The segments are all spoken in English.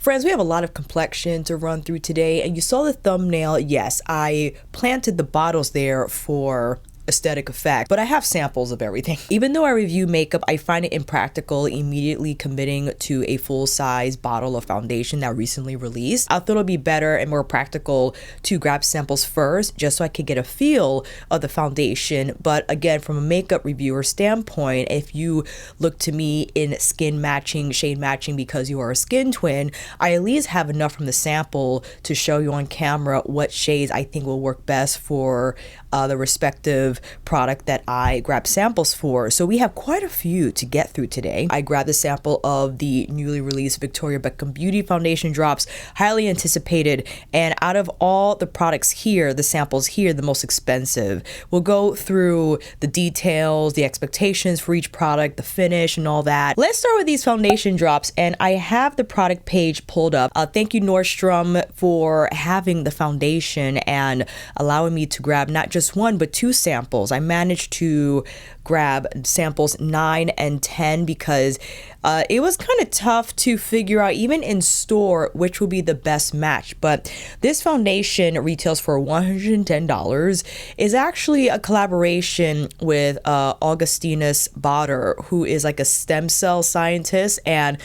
Friends, we have a lot of complexion to run through today, and you saw the thumbnail. Yes, I planted the bottles there for aesthetic effect, but I have samples of everything. Even though I review makeup, I find it impractical immediately committing to a full-size bottle of foundation that recently released. I thought it'd be better and more practical to grab samples first just so I could get a feel of the foundation. But again, from a makeup reviewer standpoint, if you look to me in skin matching, shade matching because you are a skin twin, I at least have enough from the sample to show you on camera what shades I think will work best for the respective product that I grab samples for. So we have quite a few to get through today. I grabbed a sample of the newly released Victoria Beckham Beauty Foundation Drops, highly anticipated, and out of all the products here, the samples here, the most expensive. We'll go through the details, the expectations for each product, the finish, and all that. Let's start with these foundation drops, and I have the product page pulled up. Thank you, Nordstrom, for having the foundation and allowing me to grab not just one, but two samples. I managed to grab samples 9 and 10 because it was kind of tough to figure out, even in store, which would be the best match. But this foundation retails for $110. Is actually a collaboration with Augustinus Bader, who is like a stem cell scientist, and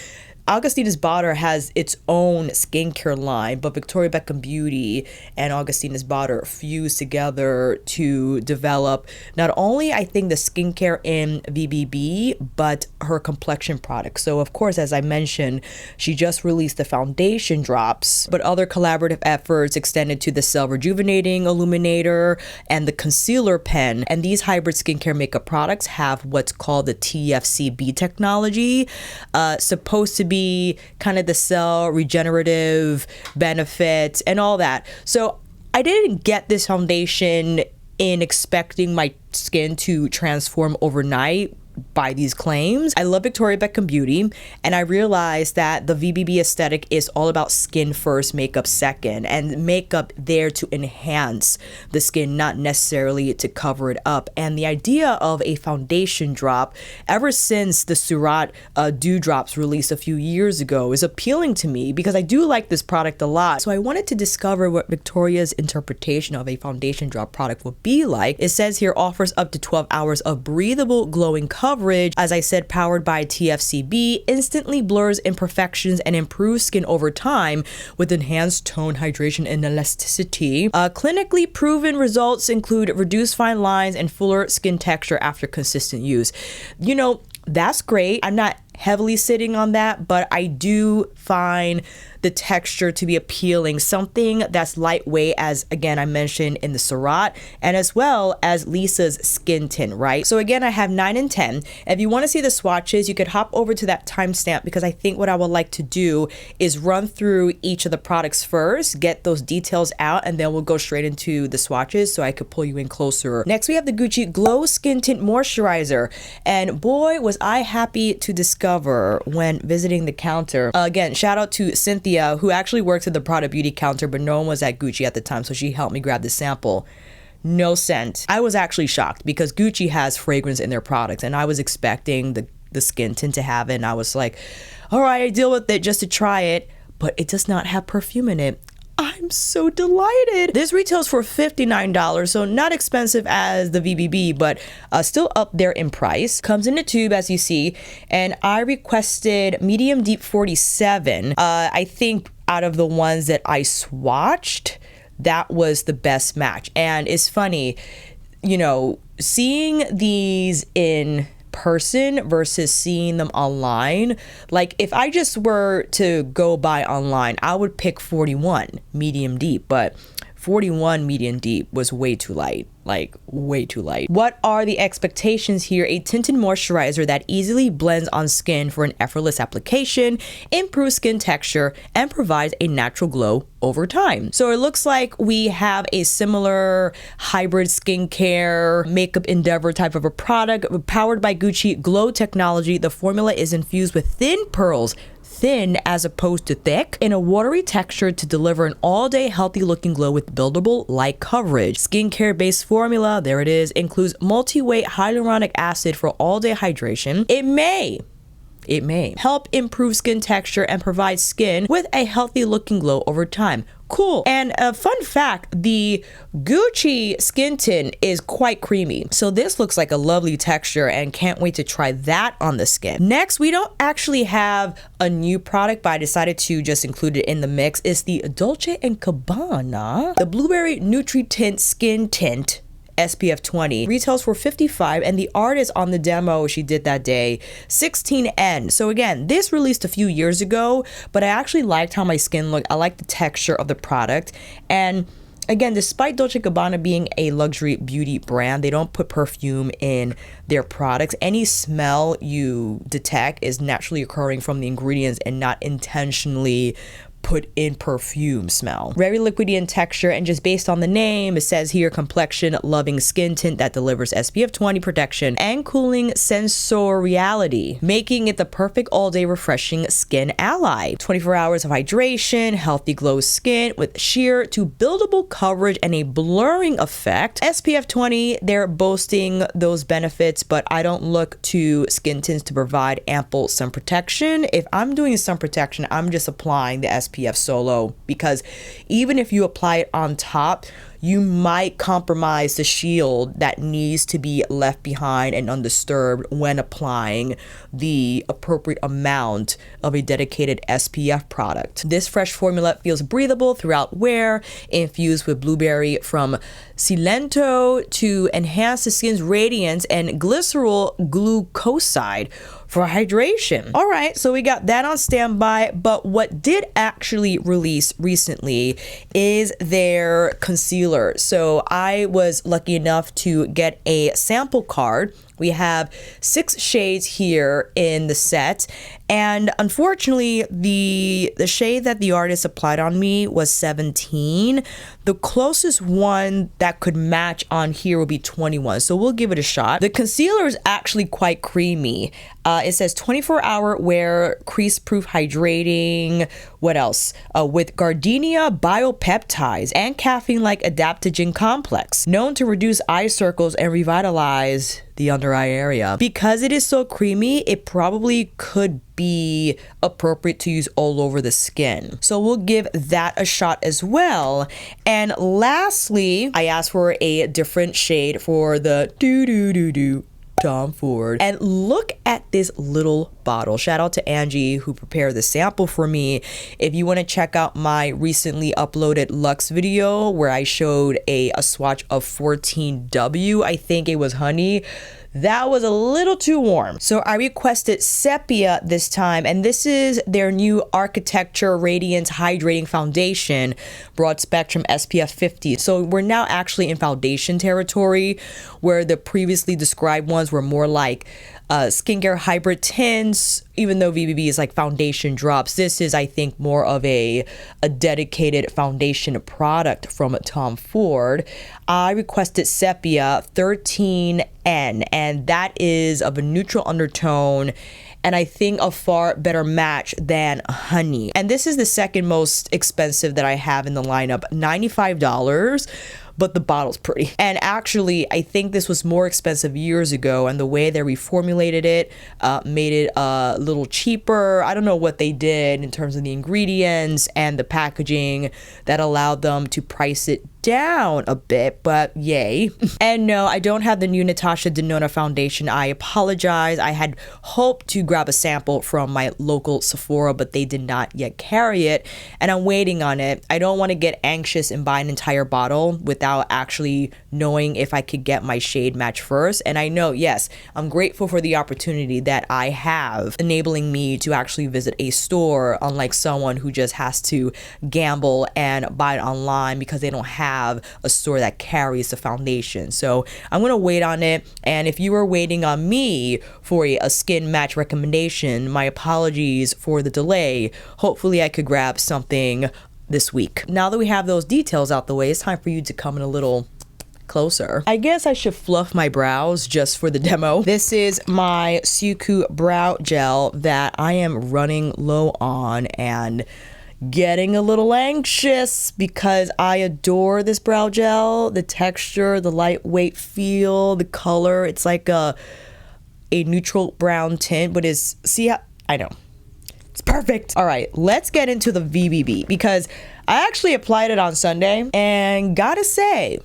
Augustinus Bader has its own skincare line, but Victoria Beckham Beauty and Augustinus Bader fused together to develop not only, I think, the skincare in VBB, but her complexion products. So, of course, as I mentioned, she just released the foundation drops, but other collaborative efforts extended to the Cell Rejuvenating Illuminator and the Concealer Pen. And these hybrid skincare makeup products have what's called the TFCB technology, supposed to be kind of the cell regenerative benefits and all that. So I didn't get this foundation in expecting my skin to transform overnight by these claims. I love Victoria Beckham Beauty, and I realized that the VBB aesthetic is all about skin first, makeup second, and makeup there to enhance the skin, not necessarily to cover it up. And the idea of a foundation drop, ever since the Surat Dew Drops released a few years ago, is appealing to me because I do like this product a lot. So I wanted to discover what Victoria's interpretation of a foundation drop product would be like. It says here offers up to 12 hours of breathable, glowing coverage, as I said, powered by TFCB, instantly blurs imperfections and improves skin over time with enhanced tone, hydration, and elasticity. Clinically proven results include reduced fine lines and fuller skin texture after consistent use. You know, that's great. I'm not heavily sitting on that, but I do find the texture to be appealing, something that's lightweight, as again I mentioned in the Surat, and as well as Lisa's Skin Tint, right? So again, I have 9 and 10. If you want to see the swatches, you could hop over to that timestamp, because I think what I would like to do is run through each of the products first, get those details out, and then we'll go straight into the swatches so I could pull you in closer. Next, we have the Gucci Glow Skin Tint Moisturizer, and boy was I happy to discover when visiting the counter. Again, shout out to Cynthia, who actually works at the Prada Beauty counter, but no one was at Gucci at the time, so she helped me grab the sample. No scent. I was actually shocked because Gucci has fragrance in their products, and I was expecting the skin tint to have it, and I was like, all right, I deal with it just to try it, but it does not have perfume in it. I'm so delighted. This retails for $59, so not expensive as the VBB, but still up there in price. Comes in a tube, as you see, and I requested medium deep 47. I think out of the ones that I swatched, that was the best match. And it's funny, you know, seeing these in person versus seeing them online. Like, if I just were to go buy online, I would pick 41 medium deep, but 41 medium deep was way too light. Like, way too light. What are the expectations here? A tinted moisturizer that easily blends on skin for an effortless application, improves skin texture, and provides a natural glow over time. So it looks like we have a similar hybrid skincare makeup endeavor type of a product powered by Gucci Glow technology. The formula is infused with thin pearls, thin as opposed to thick, in a watery texture to deliver an all-day healthy looking glow with buildable light coverage. Skincare based formula, there it is, includes multi-weight hyaluronic acid for all-day hydration. It may it may help improve skin texture and provide skin with a healthy looking glow over time. Cool. And a fun fact, the Gucci skin tint is quite creamy. So this looks like a lovely texture and can't wait to try that on the skin. Next, we don't actually have a new product, but I decided to just include it in the mix. It's the Dolce & Gabbana, the Blueberry Nutri Tint Skin Tint. SPF 20 retails for $55, and the artist on the demo she did that day, 16N. So again, this released a few years ago, but I actually liked how my skin looked. I like the texture of the product. And again, despite Dolce & Gabbana being a luxury beauty brand, they don't put perfume in their products. Any smell you detect is naturally occurring from the ingredients and not intentionally put in perfume smell. Very liquidy in texture, and just based on the name, it says here complexion loving skin tint that delivers SPF 20 protection and cooling sensoriality, making it the perfect all-day refreshing skin ally. 24 hours of hydration, healthy glow skin with sheer to buildable coverage and a blurring effect. SPF 20, they're boasting those benefits, but I don't look to skin tints to provide ample sun protection. If I'm doing sun protection, I'm just applying the SPF solo, because even if you apply it on top, you might compromise the shield that needs to be left behind and undisturbed when applying the appropriate amount of a dedicated SPF product. This fresh formula feels breathable throughout wear, infused with blueberry from Cilento to enhance the skin's radiance and glycerol glucoside for hydration. All right, so we got that on standby, but what did actually release recently is their concealer. So I was lucky enough to get a sample card. We have 6 shades here in the set, and unfortunately the shade that the artist applied on me was 17. The closest one that could match on here will be 21, so we'll give it a shot. The concealer is actually quite creamy. It says 24-hour wear, crease-proof hydrating. What else? With gardenia biopeptides and caffeine-like adaptogen complex, known to reduce eye circles and revitalize the under eye area. Because it is so creamy, it probably could be appropriate to use all over the skin. So we'll give that a shot as well. And lastly, I asked for a different shade for the Tom Ford. And look at this little bottle. Shout out to Angie who prepared the sample for me. If you want to check out my recently uploaded Luxe video where I showed a swatch of 14W, I think it was honey, that was a little too warm. So I requested Sepia this time, and this is their new Architecture Radiance Hydrating Foundation, broad spectrum SPF 50. So we're now actually in foundation territory, where the previously described ones were more like skincare hybrid tints, even though VBB is like foundation drops. This is, I think, more of a dedicated foundation product from Tom Ford. I requested Sepia 13N, and that is of a neutral undertone, and I think a far better match than honey. And this is the second most expensive that I have in the lineup, $95. But the bottle's pretty. And actually, I think this was more expensive years ago, and the way they reformulated it made it a little cheaper. I don't know what they did in terms of the ingredients and the packaging that allowed them to price it down a bit, but yay. And no, I don't have the new Natasha Denona foundation. I apologize. I had hoped to grab a sample from my local Sephora, but they did not yet carry it, and I'm waiting on it. I don't want to get anxious and buy an entire bottle without actually knowing if I could get my shade match first. And I know, yes, I'm grateful for the opportunity that I have, enabling me to actually visit a store, unlike someone who just has to gamble and buy it online because they don't have a store that carries the foundation. So I'm gonna wait on it, and if you were waiting on me for a skin match recommendation, my apologies for the delay. Hopefully I could grab something this week. Now that we have those details out the way, it's time for you to come in a little closer. I guess I should fluff my brows just for the demo. This is my Suku brow gel that I am running low on and getting a little anxious because I adore this brow gel. The texture, the lightweight feel, the color. It's like a neutral brown tint, but I know. It's perfect. All right, let's get into the VBB because I actually applied it on Sunday and gotta say,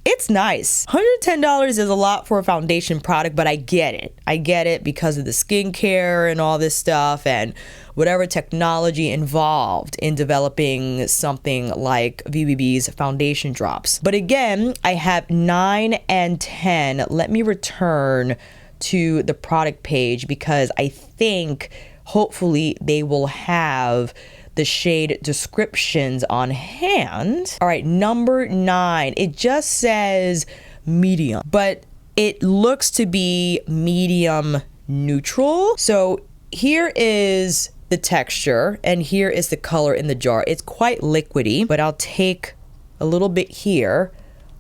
it's nice. $110 is a lot for a foundation product, but I get it. I get it because of the skincare and all this stuff and whatever technology involved in developing something like VBB's foundation drops. But again, I have 9 and 10. Let me return to the product page because I think hopefully they will have the shade descriptions on hand. All right, number 9, it just says medium, but it looks to be medium neutral. So here is the texture and here is the color in the jar. It's quite liquidy, but I'll take a little bit here.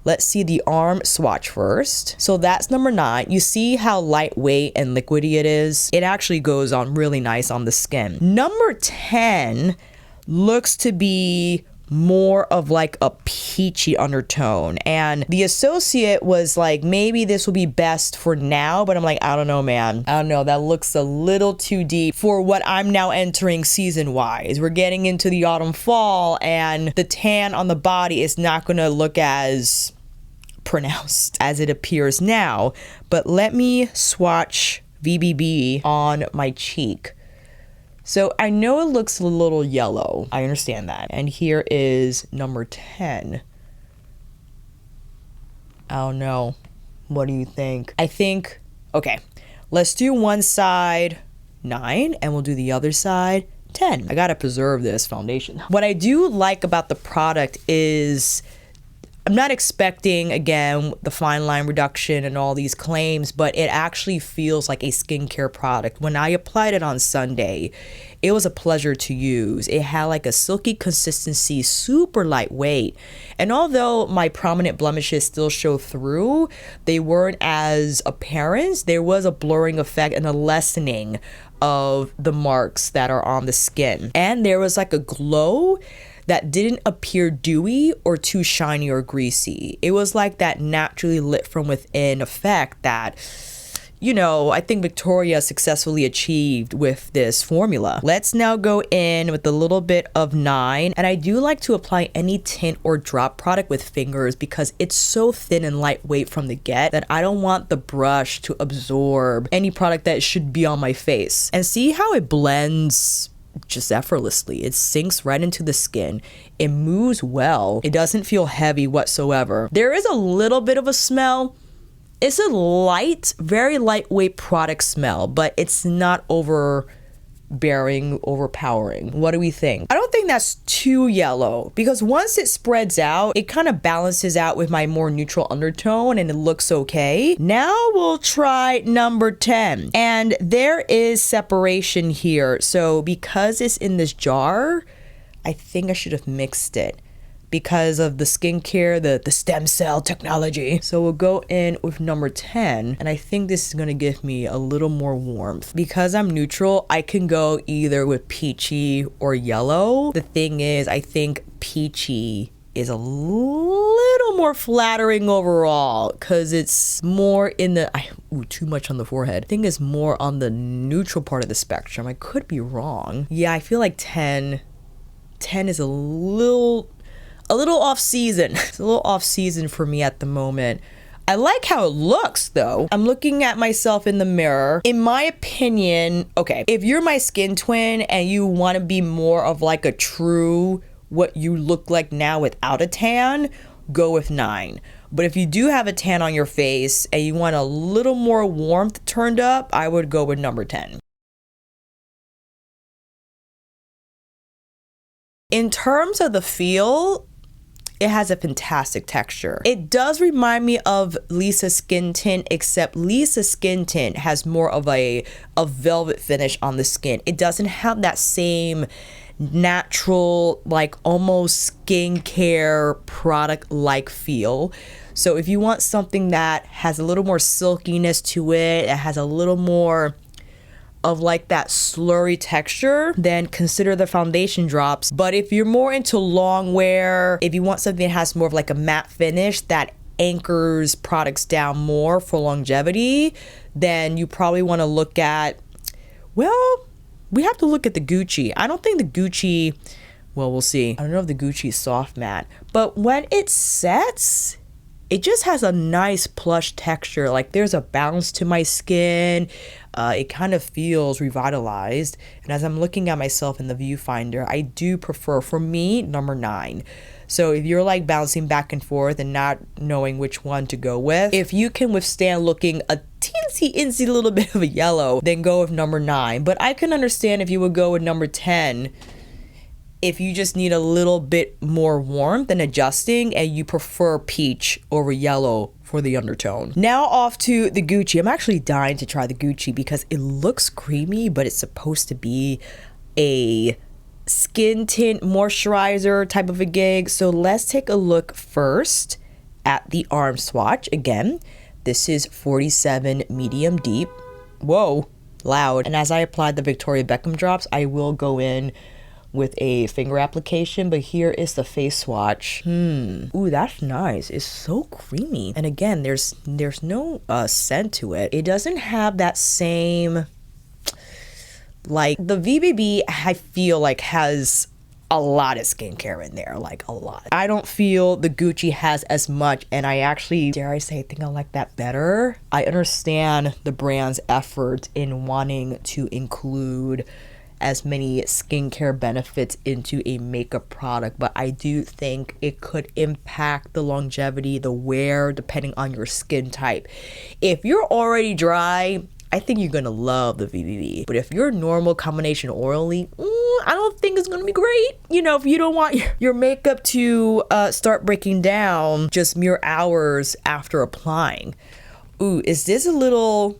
Let's see the arm swatch first. So that's number 9. You see how lightweight and liquidy it is? It actually goes on really nice on the skin. Number 10 looks to be more of like a peachy undertone. And the associate was like, maybe this will be best for now, but I'm like, I don't know, man. I don't know. That looks a little too deep for what I'm now entering season wise. We're getting into the autumn fall and the tan on the body is not going to look as pronounced as it appears now. But let me swatch VBB on my cheek. So I know it looks a little yellow. I understand that. And here is number 10. I don't know. What do you think? I think, okay, let's do one side 9 and we'll do the other side 10. I gotta preserve this foundation. What I do like about the product is I'm not expecting, again, the fine line reduction and all these claims, but it actually feels like a skincare product. When I applied it on Sunday, it was a pleasure to use. It had like a silky consistency, super lightweight. And although my prominent blemishes still show through, they weren't as apparent. There was a blurring effect and a lessening of the marks that are on the skin. And there was like a glow that didn't appear dewy or too shiny or greasy. It was like that naturally lit from within effect that, you know, I think Victoria successfully achieved with this formula. Let's now go in with a little bit of 9. And I do like to apply any tint or drop product with fingers because it's so thin and lightweight from the get that I don't want the brush to absorb any product that should be on my face. And see how it blends just effortlessly. It sinks right into the skin. It moves well. It doesn't feel heavy whatsoever. There is a little bit of a smell. It's a light, very lightweight product smell, but it's not overbearing, overpowering. What do we think? I don't think that's too yellow because once it spreads out, it kind of balances out with my more neutral undertone and it looks okay. Now we'll try number 10. And there is separation here. So because it's in this jar, I think I should have mixed it because of the skincare, the stem cell technology. So we'll go in with number 10, and I think this is gonna give me a little more warmth. Because I'm neutral, I can go either with peachy or yellow. The thing is, I think peachy is a little more flattering overall because it's more in the, too much on the forehead. I think it's more on the neutral part of the spectrum. I could be wrong. Yeah, I feel like 10 is a little off season. It's a little off season for me at the moment. I like how it looks though. I'm looking at myself in the mirror. In my opinion, okay, if you're my skin twin and you want to be more of like a true what you look like now without a tan, go with 9. But if you do have a tan on your face and you want a little more warmth turned up, I would go with number 10. In terms of the feel, it has a fantastic texture. It does remind me of Lisa Skin Tint, except Lisa Skin Tint has more of a velvet finish on the skin. It doesn't have that same natural, like almost skincare product-like feel. So if you want something that has a little more silkiness to it, it has a little more of like that slurry texture, then consider the foundation drops. But if you're more into long wear, if you want something that has more of like a matte finish that anchors products down more for longevity, then you probably want to look at, well, We have to look at the Gucci. I don't think the Gucci, well, we'll see. I don't know if the Gucci is soft matte, but when it sets, it just has a nice plush texture. Like there's a bounce to my skin. It kind of feels revitalized. And as I'm looking at myself in the viewfinder, I do prefer, for me, number 9. So if you're like bouncing back and forth and not knowing which one to go with, if you can withstand looking a teensy little bit of a yellow, then go with number 9. But I can understand if you would go with number 10 if you just need a little bit more warmth and adjusting and you prefer peach over yellow for the undertone. Now off to the Gucci. I'm actually dying to try the Gucci because it looks creamy, but it's supposed to be a skin tint moisturizer type of a gig. So let's take a look first at the arm swatch. Again, this is 47 medium deep. Whoa, loud. And as I applied the Victoria Beckham drops, I will go in with a finger application, but here is the face swatch. Ooh, that's nice. It's so creamy. And again, there's no scent to it. It doesn't have that same, like the VBB, I feel like has a lot of skincare in there, like a lot. I don't feel the Gucci has as much, and I actually, dare I say, think I like that better. I understand the brand's effort in wanting to include as many skincare benefits into a makeup product, but I do think it could impact the longevity, the wear, depending on your skin type. If you're already dry, I think you're gonna love the VBB. But if you're normal combination oily, I don't think it's gonna be great. You know, if you don't want your makeup to start breaking down just mere hours after applying. Ooh, is this a little,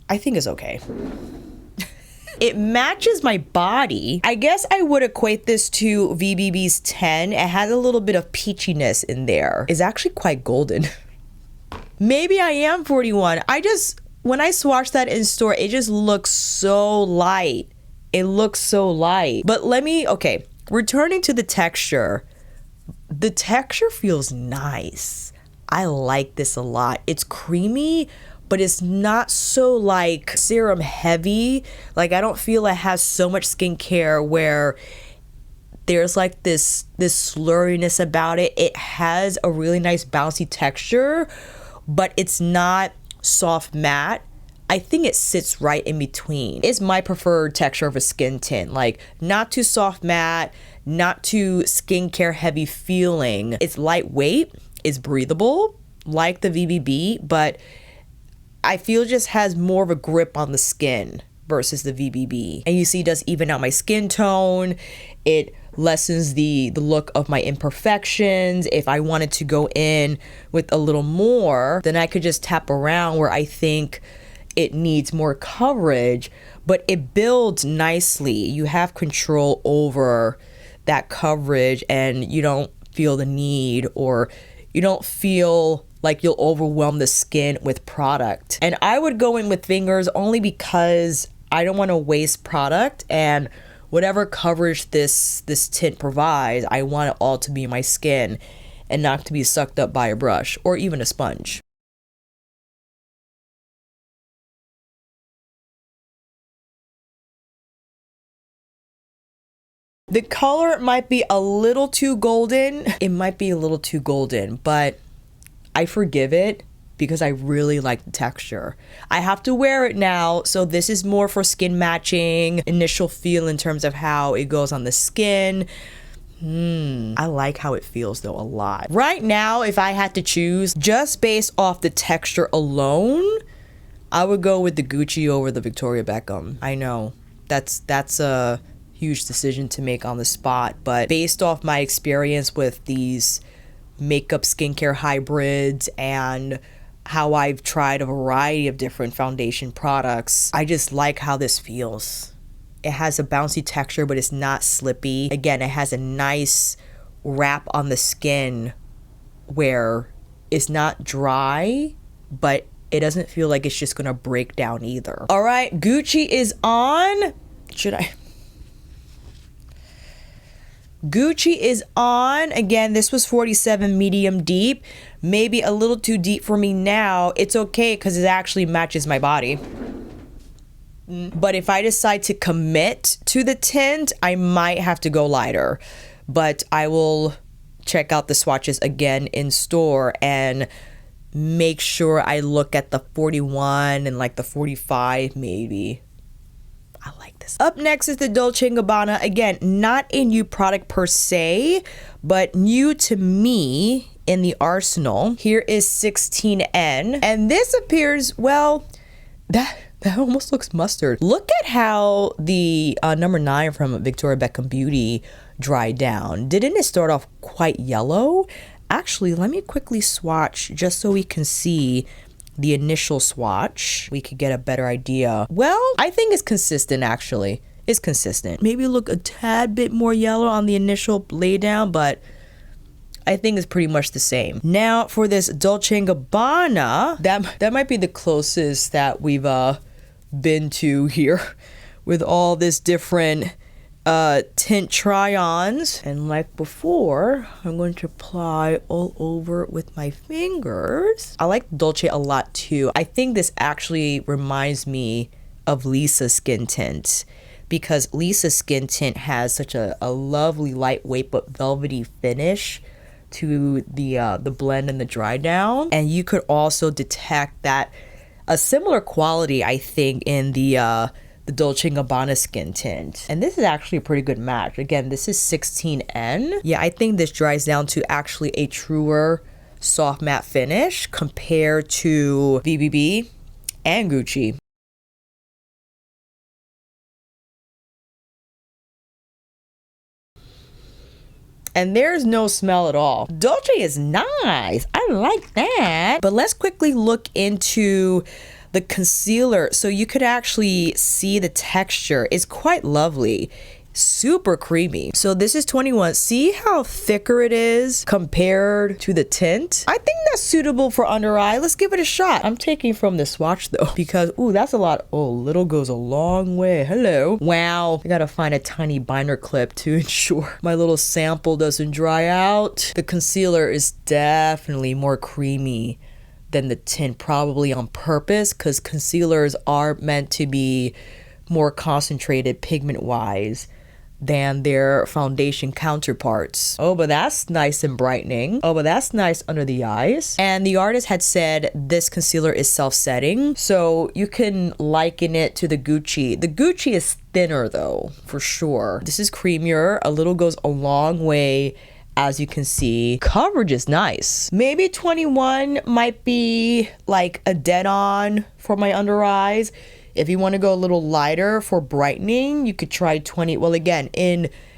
I think it's okay. It matches my body. I guess I would equate this to VBB's 10. It has a little bit of peachiness in there. It's actually quite golden. Maybe I am 41. When I swatched that in store, it just looks so light. It looks so light. But okay, returning to the texture. The texture feels nice. I like this a lot. It's creamy, but it's not so like serum heavy. Like I don't feel it has so much skincare where there's like this slurriness about it. It has a really nice bouncy texture, but it's not soft matte. I think it sits right in between. It's my preferred texture of a skin tint. Like not too soft matte, not too skincare heavy feeling. It's lightweight, it's breathable like the VBB, but I feel it just has more of a grip on the skin versus the VBB. And you see it does even out my skin tone. It lessens the look of my imperfections. If I wanted to go in with a little more, then I could just tap around where I think it needs more coverage, but it builds nicely. You have control over that coverage and you don't feel the need, or you don't feel like you'll overwhelm the skin with product. And I would go in with fingers only because I don't want to waste product, and whatever coverage this tint provides, I want it all to be my skin and not to be sucked up by a brush or even a sponge. The color might be a little too golden. It might be a little too golden, but I forgive it because I really like the texture. I have to wear it now, so this is more for skin matching, initial feel in terms of how it goes on the skin. I like how it feels though a lot. Right now, if I had to choose, just based off the texture alone, I would go with the Gucci over the Victoria Beckham. I know, that's a huge decision to make on the spot, but based off my experience with these makeup skincare hybrids and how I've tried a variety of different foundation products, I just like how this feels. It has a bouncy texture, but it's not slippy. Again, it has a nice wrap on the skin where it's not dry, but it doesn't feel like it's just gonna break down either. All right, Gucci is on. Gucci is on. Again, this was 47 medium deep. Maybe a little too deep for me now. It's okay because it actually matches my body. But if I decide to commit to the tint, I might have to go lighter. But I will check out the swatches again in store and make sure I look at the 41 and like the 45 maybe. I like this. Up next is the Dolce & Gabbana. Again, not a new product per se, but new to me in the arsenal. Here is 16N. And this appears, well, that almost looks mustard. Look at how the number 9 from Victoria Beckham Beauty dried down. Didn't it start off quite yellow? Actually, let me quickly swatch just so we can see the initial swatch. We could get a better idea. Well, I think it's consistent actually. It's consistent. Maybe look a tad bit more yellow on the initial laydown, but I think it's pretty much the same. Now for this Dolce & Gabbana, that might be the closest that we've been to here with all this different tint try-ons. And like before, I'm going to apply all over with my fingers. I like Dolce a lot too. I think this actually reminds me of Lisa Skin Tint, because Lisa Skin Tint has such a lovely lightweight but velvety finish to the blend and the dry down. And you could also detect that a similar quality, I think, in the Dolce & Gabbana Skin Tint. And this is actually a pretty good match. Again, this is 16N. Yeah, I think this dries down to actually a truer soft matte finish compared to VBB and Gucci. And there's no smell at all. Dolce is nice. I like that. But let's quickly look into the concealer so you could actually see the texture. It's quite lovely. Super creamy. So this is 21. See how thicker it is compared to the tint? I think that's suitable for under eye. Let's give it a shot. I'm taking from the swatch though, because ooh, that's a lot. Oh, little goes a long way. Hello. Wow. I gotta find a tiny binder clip to ensure my little sample doesn't dry out. The concealer is definitely more creamy than the tint, probably on purpose, because concealers are meant to be more concentrated pigment wise than their foundation counterparts. Oh, but that's nice and brightening. Oh, but that's nice under the eyes. And the artist had said this concealer is self-setting, so you can liken it to the Gucci. The Gucci is thinner though, for sure. This is creamier. A little goes a long way. As you can see, coverage is nice. Maybe 21 might be like a dead on for my under eyes. If you want to go a little lighter for brightening, you could try 20. Well, again,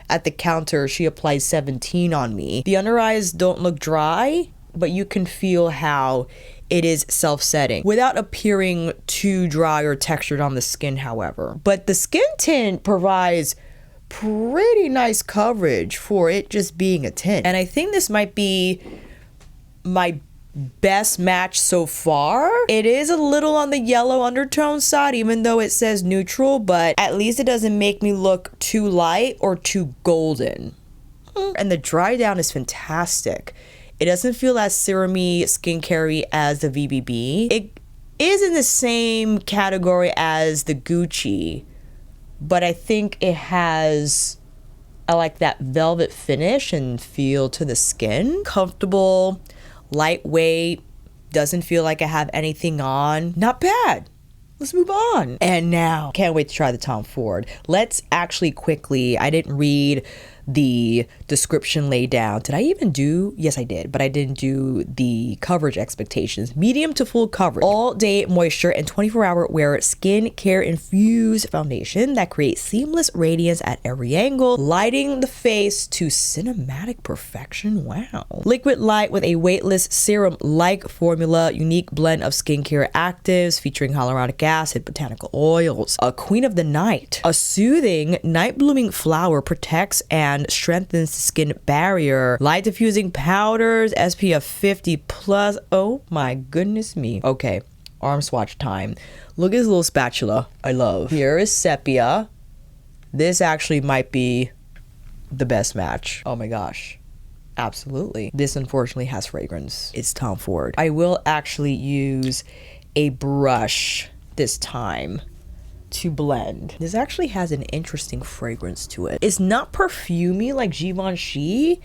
at the counter, she applied 17 on me. The under eyes don't look dry, but you can feel how it is self-setting without appearing too dry or textured on the skin, however. But the skin tint provides pretty nice coverage for it just being a tint. And I think this might be my best match so far. It is a little on the yellow undertone side, even though it says neutral, but at least it doesn't make me look too light or too golden. And the dry down is fantastic. It doesn't feel as serum-y, skincare-y as the VBB. It is in the same category as the Gucci, but I think it has, I like that velvet finish and feel to the skin. Comfortable, lightweight, doesn't feel like I have anything on. Not bad. Let's move on. And now, can't wait to try the Tom Ford. Let's actually quickly, I didn't read the description laid down. Did I even do? Yes, I did, but I didn't do the coverage expectations. Medium to full coverage, all day moisture and 24-hour wear skin care infused foundation that creates seamless radiance at every angle, lighting the face to cinematic perfection. Wow. Liquid light with a weightless serum-like formula, unique blend of skincare actives featuring hyaluronic acid, botanical oils, a queen of the night. A soothing night blooming flower protects and strengthens the skin barrier. Light diffusing powders, SPF 50 plus. Oh my goodness me. Okay, arm swatch time. Look at this little spatula. I love. Here is Sepia. This actually might be the best match. Oh my gosh. Absolutely. This unfortunately has fragrance. It's Tom Ford. I will actually use a brush this time to blend. This actually has an interesting fragrance to it. It's not perfumey like Givenchy.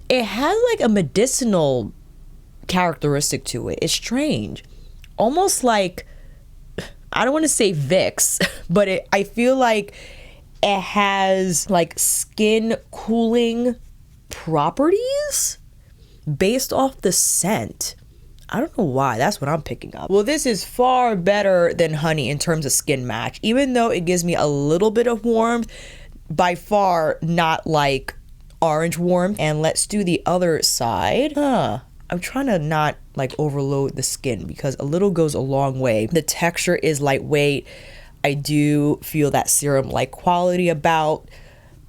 It has like a medicinal characteristic to it. It's strange. Almost like, I don't want to say Vicks, but I feel like it has like skin cooling properties based off the scent. I don't know why. That's what I'm picking up. Well, this is far better than honey in terms of skin match. Even though it gives me a little bit of warmth, by far not like orange warmth. And let's do the other side. I'm trying to not like overload the skin because a little goes a long way. The texture is lightweight. I do feel that serum-like quality about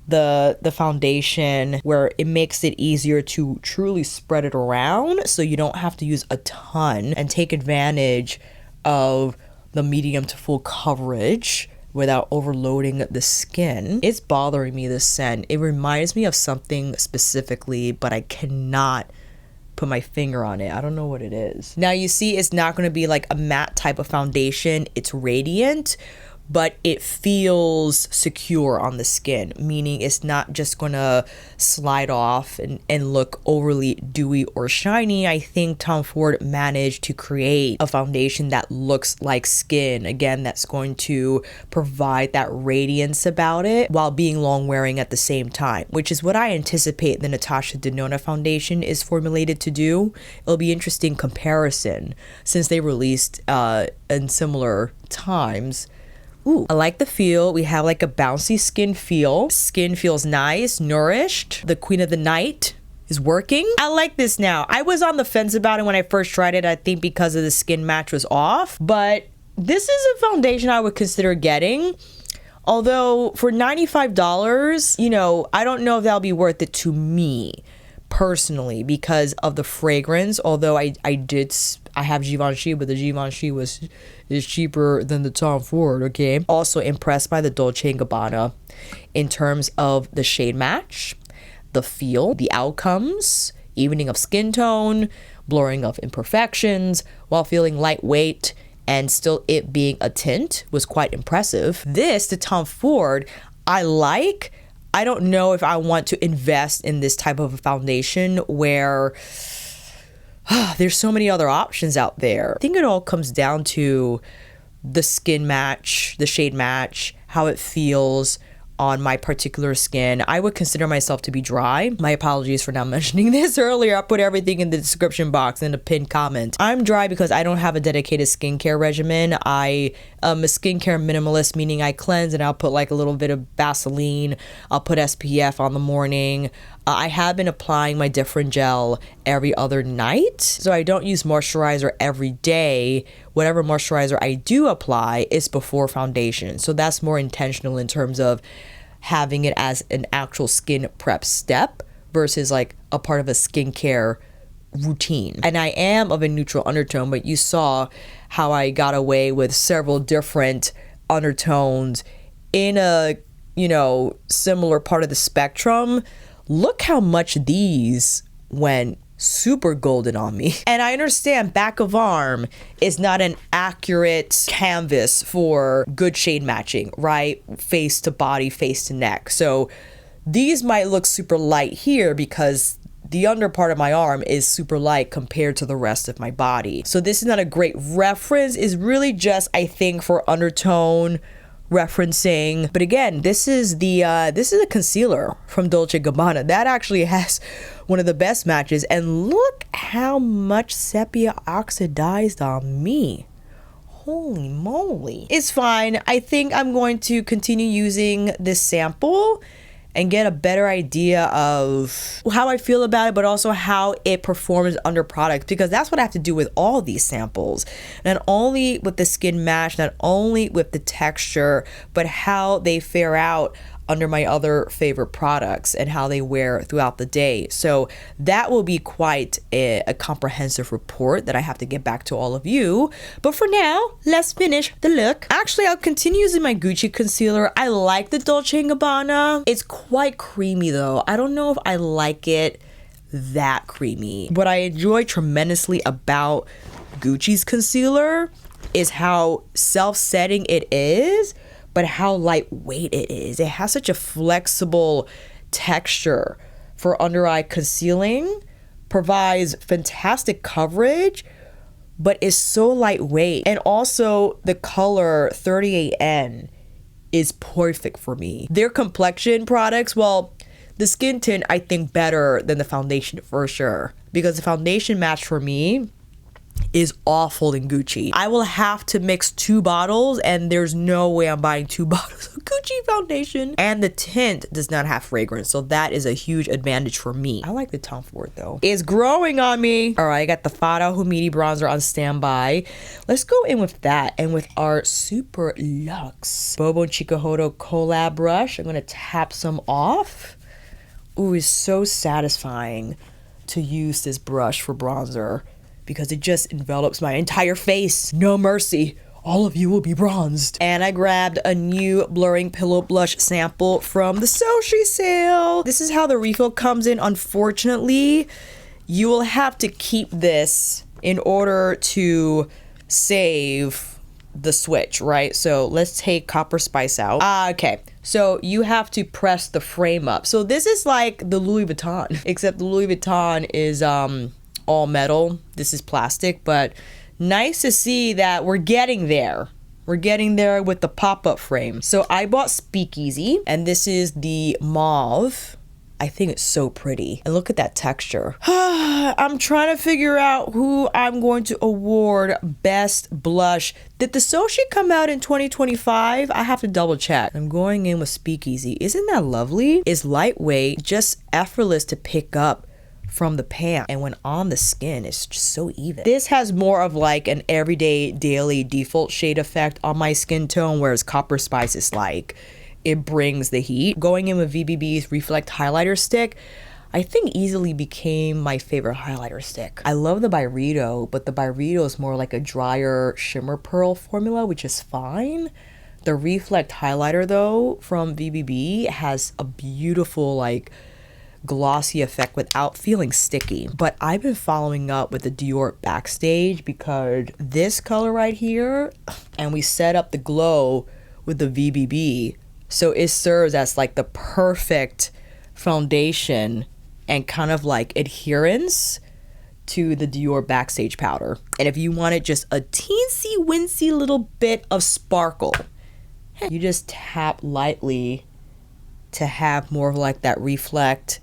the foundation, where it makes it easier to truly spread it around so you don't have to use a ton and take advantage of the medium to full coverage without overloading the skin. It's bothering me, this scent. It reminds me of something specifically, but I cannot put my finger on it. I don't know what it is. Now you see, it's not going to be like a matte type of foundation. It's radiant, but it feels secure on the skin, meaning it's not just gonna slide off and look overly dewy or shiny. I think Tom Ford managed to create a foundation that looks like skin. Again, that's going to provide that radiance about it while being long wearing at the same time, which is what I anticipate the Natasha Denona foundation is formulated to do. It'll be interesting comparison since they released in similar times. Ooh, I like the feel. We have like a bouncy skin feel. Skin feels nice, nourished. The Queen of the Night is working. I like this now. I was on the fence about it when I first tried it, I think because of the skin match was off. But this is a foundation I would consider getting. Although for $95, you know, I don't know if that'll be worth it to me personally because of the fragrance. Although I have Givenchy, but the Givenchy is cheaper than the Tom Ford, okay? Also impressed by the Dolce & Gabbana in terms of the shade match, the feel, the outcomes, evening of skin tone, blurring of imperfections, while feeling lightweight and still it being a tint was quite impressive. This, the Tom Ford, I like. I don't know if I want to invest in this type of a foundation where there's so many other options out there. I think it all comes down to the skin match, the shade match, how it feels on my particular skin. I would consider myself to be dry. My apologies for not mentioning this earlier. I put everything in the description box in a pinned comment. I'm dry because I don't have a dedicated skincare regimen. I am a skincare minimalist, meaning I cleanse and I'll put like a little bit of Vaseline. I'll put SPF on the morning. I have been applying my different gel every other night. So I don't use moisturizer every day. Whatever moisturizer I do apply is before foundation. So that's more intentional in terms of having it as an actual skin prep step versus like a part of a skincare routine. And I am of a neutral undertone, but you saw how I got away with several different undertones in a, you know, similar part of the spectrum. Look how much these went super golden on me. And I understand back of arm is not an accurate canvas for good shade matching, right? Face to body, face to neck. So these might look super light here because the under part of my arm is super light compared to the rest of my body. So this is not a great reference. It's really just, I think, for undertone referencing. But again, this is a concealer from Dolce & Gabbana that actually has one of the best matches, and look how much sepia oxidized on me. Holy moly. It's fine. I think I'm going to continue using this sample and get a better idea of how I feel about it, but also how it performs under product, because that's what I have to do with all these samples. Not only with the skin match, not only with the texture, but how they fare out under my other favorite products and how they wear throughout the day. So that will be quite a comprehensive report that I have to get back to all of you. But for now, let's finish the look. Actually, I'll continue using my Gucci concealer. I like the Dolce & Gabbana. It's quite creamy though. I don't know if I like it that creamy. What I enjoy tremendously about Gucci's concealer is how self-setting it is, but how lightweight it is. It has such a flexible texture for under-eye concealing, provides fantastic coverage, but is so lightweight. And also the color 38N is perfect for me. Their complexion products, well, the skin tint I think better than the foundation for sure, because the foundation match for me is awful in Gucci. I will have to mix 2 bottles and there's no way I'm buying 2 bottles of Gucci foundation. And the tint does not have fragrance, so that is a huge advantage for me. I like the Tom Ford though. It's growing on me. All right, I got the Fado Humidity bronzer on standby. Let's go in with that and with our Super Luxe Bobo and Chikuhodo collab brush. I'm gonna tap some off. Ooh, it's so satisfying to use this brush for bronzer because it just envelops my entire face. No mercy. All of you will be bronzed. And I grabbed a new blurring pillow blush sample from the Soshe sale. This is how the refill comes in. Unfortunately, you will have to keep this in order to save the switch, right? So let's take Copper Spice out. Okay. So you have to press the frame up. So this is like the Louis Vuitton, except the Louis Vuitton is all metal. This is plastic, but nice to see that we're getting there. We're getting there with the pop-up frame. So I bought Speakeasy, and this is the mauve. I think it's so pretty. And look at that texture. I'm trying to figure out who I'm going to award best blush. Did the Soshe come out in 2025? I have to double check. I'm going in with Speakeasy. Isn't that lovely? It's lightweight, just effortless to pick up from the pan, and when on the skin it's just so even. This has more of like an everyday daily default shade effect on my skin tone, whereas Copper Spice is like it brings the heat. Going in with VBB's Reflect highlighter stick, I think easily became my favorite highlighter stick. I love the Byredo, but the Byredo is more like a drier shimmer pearl formula, which is fine. The Reflect highlighter though from VBB has a beautiful like glossy effect without feeling sticky. But I've been following up with the Dior Backstage because this color right here, and we set up the glow with the VBB, so it serves as like the perfect foundation and kind of like adherence to the Dior Backstage powder. And if you wanted just a teensy wincy little bit of sparkle, you just tap lightly to have more of like that reflect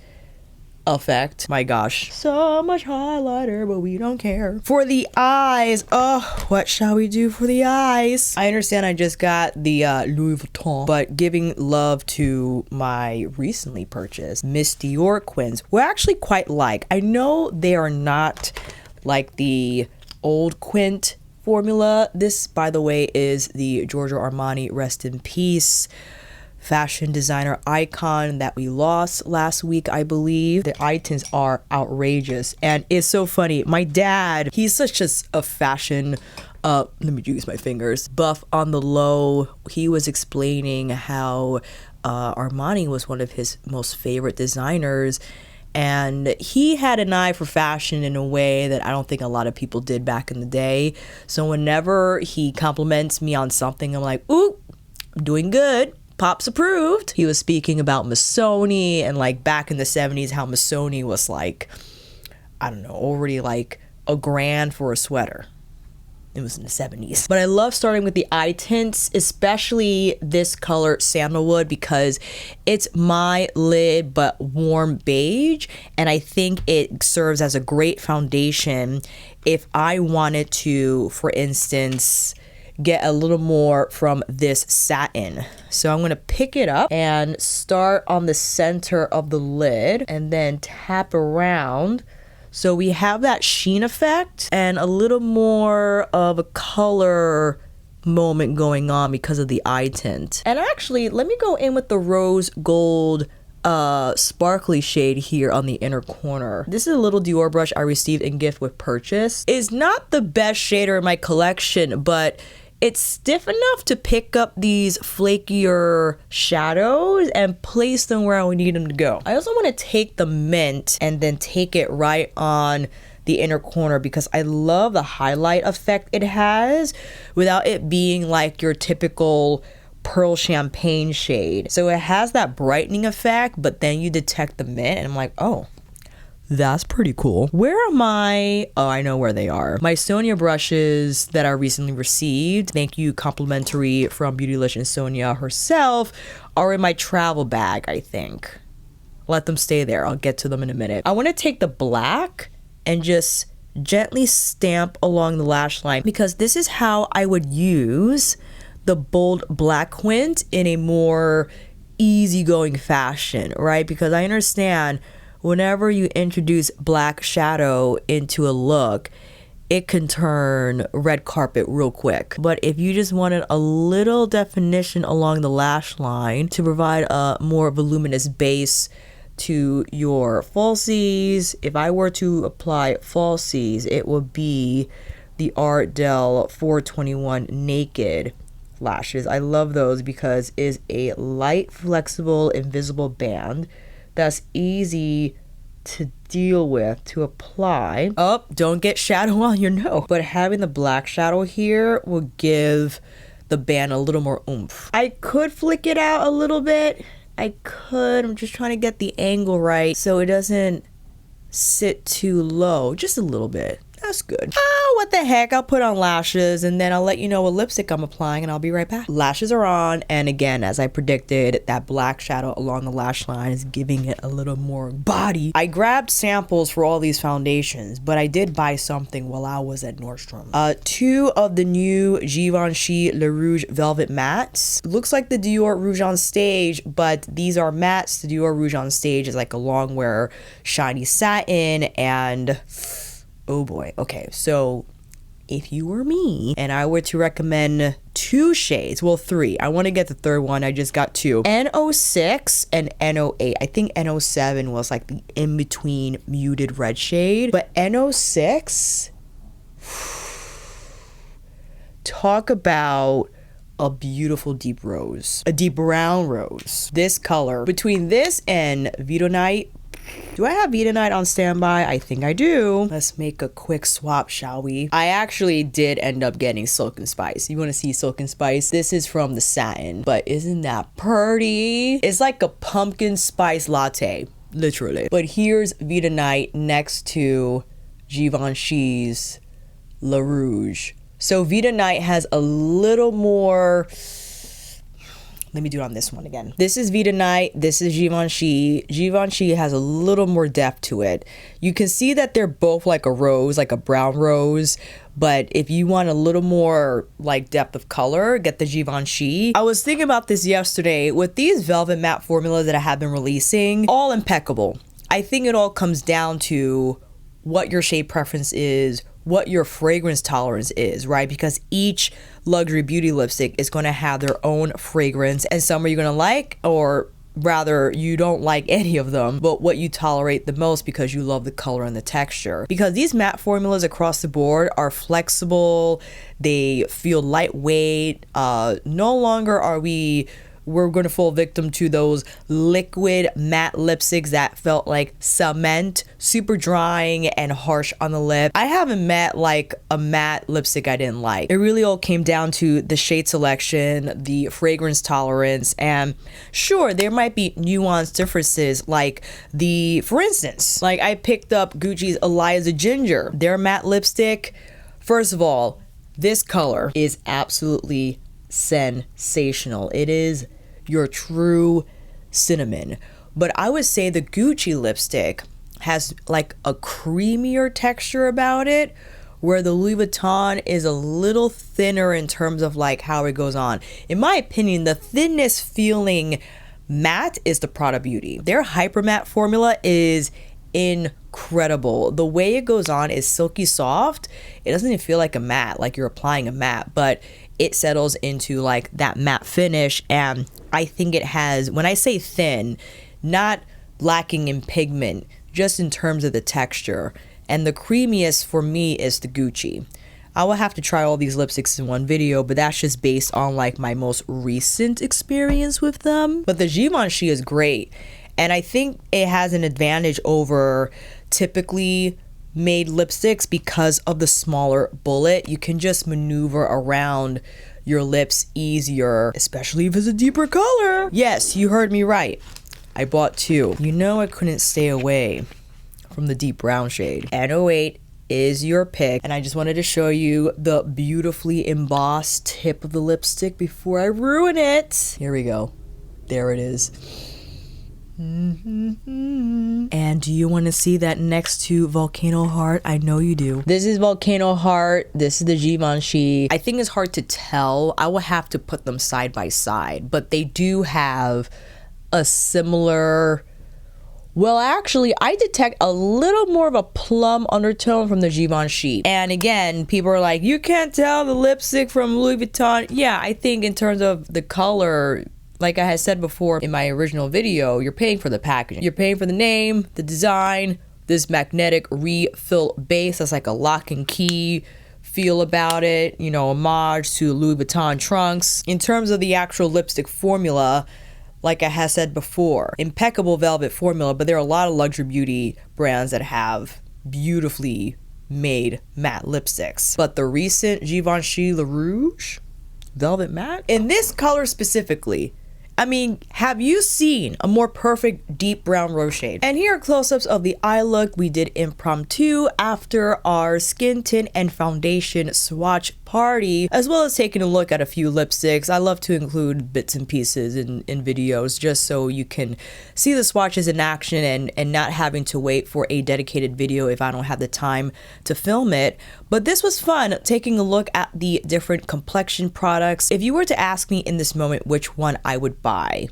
effect. My gosh, so much highlighter, but we don't care. For the eyes, oh, what shall we do for the eyes? I understand I just got the Louis Vuitton, but giving love to my recently purchased Miss Dior Quins, we're actually quite like. I know they are not like the old Quint formula. This, by the way, is the Giorgio Armani rest in peace fashion designer icon that we lost last week, I believe. The eye tints are outrageous, and it's so funny. My dad, he's such a fashion let me use my fingers, buff on the low. He was explaining how Armani was one of his most favorite designers, and he had an eye for fashion in a way that I don't think a lot of people did back in the day. So whenever he compliments me on something, I'm like, ooh, I'm doing good. Pops approved. He was speaking about Missoni and like back in the 70s, how Missoni was like, I don't know, already like $1,000 for a sweater. It was in the 70s. But I love starting with the eye tints, especially this color Sandalwood, because it's my lid but warm beige, and I think it serves as a great foundation if I wanted to, for instance, get a little more from this satin. So I'm gonna pick it up and start on the center of the lid and then tap around. So we have that sheen effect and a little more of a color moment going on because of the eye tint. And actually, let me go in with the rose gold sparkly shade here on the inner corner. This is a little Dior brush I received in gift with purchase. It's not the best shader in my collection, but it's stiff enough to pick up these flakier shadows and place them where I would need them to go. I also want to take the mint and then take it right on the inner corner because I love the highlight effect it has without it being like your typical pearl champagne shade. So it has that brightening effect, but then you detect the mint and I'm like, oh, that's pretty cool. Where am I? Oh, I know where they are. My Sonia brushes that I recently received, thank you, complimentary from Beautylicious Sonia herself, are in my travel bag, I think. Let them stay there. I'll get to them in a minute. I want to take the black and just gently stamp along the lash line because this is how I would use the bold black quint in a more easygoing fashion, right? Because I understand whenever you introduce black shadow into a look, it can turn red carpet real quick. But if you just wanted a little definition along the lash line to provide a more voluminous base to your falsies, if I were to apply falsies, it would be the Ardell 421 Naked lashes. I love those because it's a light, flexible, invisible band that's easy to deal with, to apply. Oh, don't get shadow on your nose. But having the black shadow here will give the band a little more oomph. I could flick it out a little bit. I could. I'm just trying to get the angle right so it doesn't sit too low. Just a little bit. That's good. Oh, what the heck? I'll put on lashes and then I'll let you know what lipstick I'm applying and I'll be right back. Lashes are on, and again, as I predicted, that black shadow along the lash line is giving it a little more body. I grabbed samples for all these foundations, but I did buy something while I was at Nordstrom. 2 of the new Givenchy Le Rouge Velvet Mattes. Looks like the Dior Rouge on Stage, but these are mattes. The Dior Rouge on Stage is like a long wear shiny satin, and oh boy. Okay, so if you were me and I were to recommend 2 shades, well, 3. I want to get the third one. I just got 2. N06 and N08. I think N07 was like the in-between muted red shade. But N06, talk about a beautiful deep rose. A deep brown rose. This color, between this and Vuittonite. Do I have Vuittonite on standby? I think I do. Let's make a quick swap, shall we? I actually did end up getting Silk and Spice. You want to see Silk and Spice? This is from the satin, but isn't that pretty? It's like a pumpkin spice latte, literally. But here's Vuittonite next to Givenchy's Le Rouge. So Vuittonite has a little more. Let me do it on this one again. This is Vuittonite, this is Givenchy. Givenchy has a little more depth to it. You can see that they're both like a rose, like a brown rose. But if you want a little more like depth of color, get the Givenchy. I was thinking about this yesterday. With these velvet matte formulas that I have been releasing, all impeccable. I think it all comes down to what your shade preference is, what your fragrance tolerance is, right? Because each luxury beauty lipstick is going to have their own fragrance, and some are you going to like, or rather you don't like any of them, but what you tolerate the most because you love the color and the texture. Because these matte formulas across the board are flexible, they feel lightweight. No longer are we're going to fall victim to those liquid matte lipsticks that felt like cement, super drying and harsh on the lip. I haven't met like a matte lipstick I didn't like. It really all came down to the shade selection, the fragrance tolerance, and sure, there might be nuanced differences, like for instance, like I picked up Gucci's Eliza Ginger, their matte lipstick. First of all, this color is absolutely sensational. It is your true cinnamon. But I would say the Gucci lipstick has like a creamier texture about it, where the Louis Vuitton is a little thinner in terms of like how it goes on. In my opinion, the thinness feeling matte is the Prada Beauty. Their hyper matte formula is incredible. The way it goes on is silky soft. It doesn't even feel like a matte, like you're applying a matte, but it settles into like that matte finish. And I think it has, when I say thin, not lacking in pigment, just in terms of the texture. And the creamiest for me is the Gucci. I will have to try all these lipsticks in one video, but that's just based on like my most recent experience with them. But the Givenchy is great. And I think it has an advantage over typically made lipsticks, because of the smaller bullet, you can just maneuver around your lips easier, especially if it's a deeper color. Yes, you heard me right. I bought 2. You know I couldn't stay away from the deep brown shade. N08 is your pick, and I just wanted to show you the beautifully embossed tip of the lipstick before I ruin it. Here we go. There it is. And do you want to see that next to Volcano Heart? I know you do. This is Volcano Heart. This is the Givenchy. I think it's hard to tell. I will have to put them side by side, but they do have a similar... Well, actually, I detect a little more of a plum undertone from the Givenchy. And again, people are like, you can't tell the lipstick from Louis Vuitton. Yeah, I think in terms of the color, like I had said before in my original video, you're paying for the packaging. You're paying for the name, the design, this magnetic refill base that's like a lock and key feel about it, you know, homage to Louis Vuitton trunks. In terms of the actual lipstick formula, like I had said before, impeccable velvet formula, but there are a lot of luxury beauty brands that have beautifully made matte lipsticks. But the recent Givenchy Le Rouge Velvet Matte, in this color specifically, I mean, have you seen a more perfect deep brown rose shade? And here are close-ups of the eye look we did impromptu after our skin tint and foundation swatch party, as well as taking a look at a few lipsticks. I love to include bits and pieces in videos just so you can see the swatches in action and not having to wait for a dedicated video if I don't have the time to film it. But this was fun, taking a look at the different complexion products. If you were to ask me in this moment which one I would buy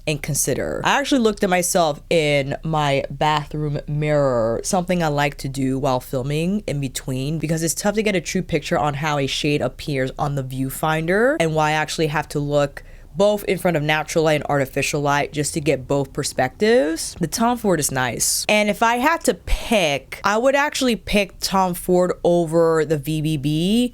and consider, I actually looked at myself in my bathroom mirror, something I like to do while filming in between, because it's tough to get a true picture on how a shade appears on the viewfinder and why I actually have to look both in front of natural light and artificial light just to get both perspectives. The Tom Ford is nice. And if I had to pick, I would actually pick Tom Ford over the VBB,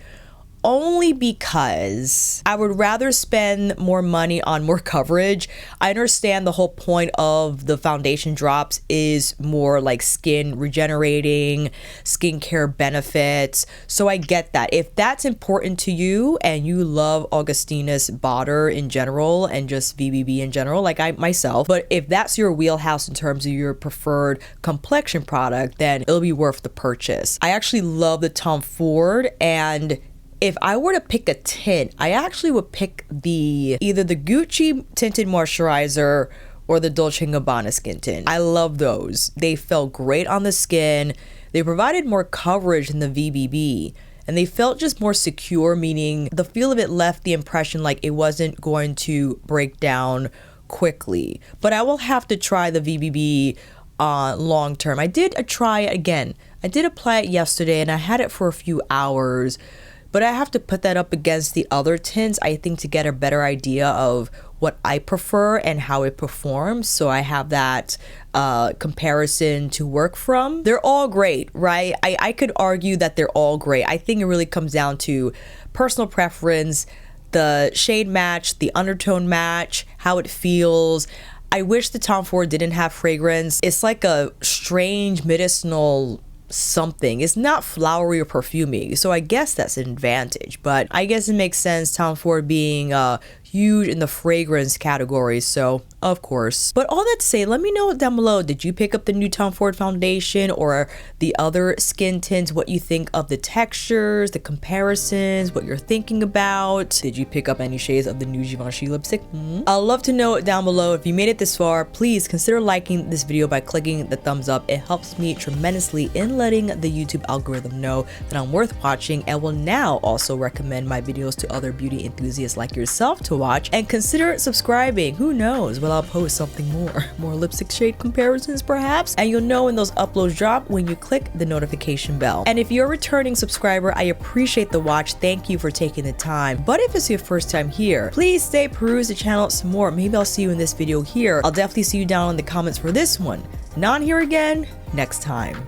only because I would rather spend more money on more coverage. I understand the whole point of the foundation drops is more like skin regenerating, skincare benefits. So I get that. If that's important to you and you love Augustinus Bader in general and just VBB in general, like I myself, but if that's your wheelhouse in terms of your preferred complexion product, then it'll be worth the purchase. I actually love the Tom Ford, and if I were to pick a tint, I actually would pick either the Gucci tinted moisturizer or the Dolce & Gabbana skin tint. I love those. They felt great on the skin. They provided more coverage than the VBB, and they felt just more secure, meaning the feel of it left the impression like it wasn't going to break down quickly. But I will have to try the VBB long term. I did try it again. I did apply it yesterday and I had it for a few hours. But I have to put that up against the other tints, I think, to get a better idea of what I prefer and how it performs. So I have that comparison to work from. They're all great, right? I could argue that they're all great. I think it really comes down to personal preference, the shade match, the undertone match, how it feels. I wish the Tom Ford didn't have fragrance. It's like a strange medicinal something. It's not flowery or perfumey, so I guess that's an advantage, but I guess it makes sense, Tom Ford being huge in the fragrance category, so of course. But all that to say, let me know down below, did you pick up the new Tom Ford foundation or the other skin tints? What you think of the textures, the comparisons, what you're thinking about? Did you pick up any shades of the new Givenchy lipstick? I'd love to know it down below. If you made it this far, please consider liking this video by clicking the thumbs up. It helps me tremendously in letting the YouTube algorithm know that I'm worth watching, and will now also recommend my videos to other beauty enthusiasts like yourself to watch. And consider subscribing. Who knows, will I'll post something more lipstick shade comparisons perhaps, and you'll know when those uploads drop when you click the notification bell. And if you're a returning subscriber, I appreciate the watch. Thank you for taking the time. But if it's your first time here, please stay, peruse the channel some more. Maybe I'll see you in this video here. I'll definitely see you down in the comments for this one. And on here again next time.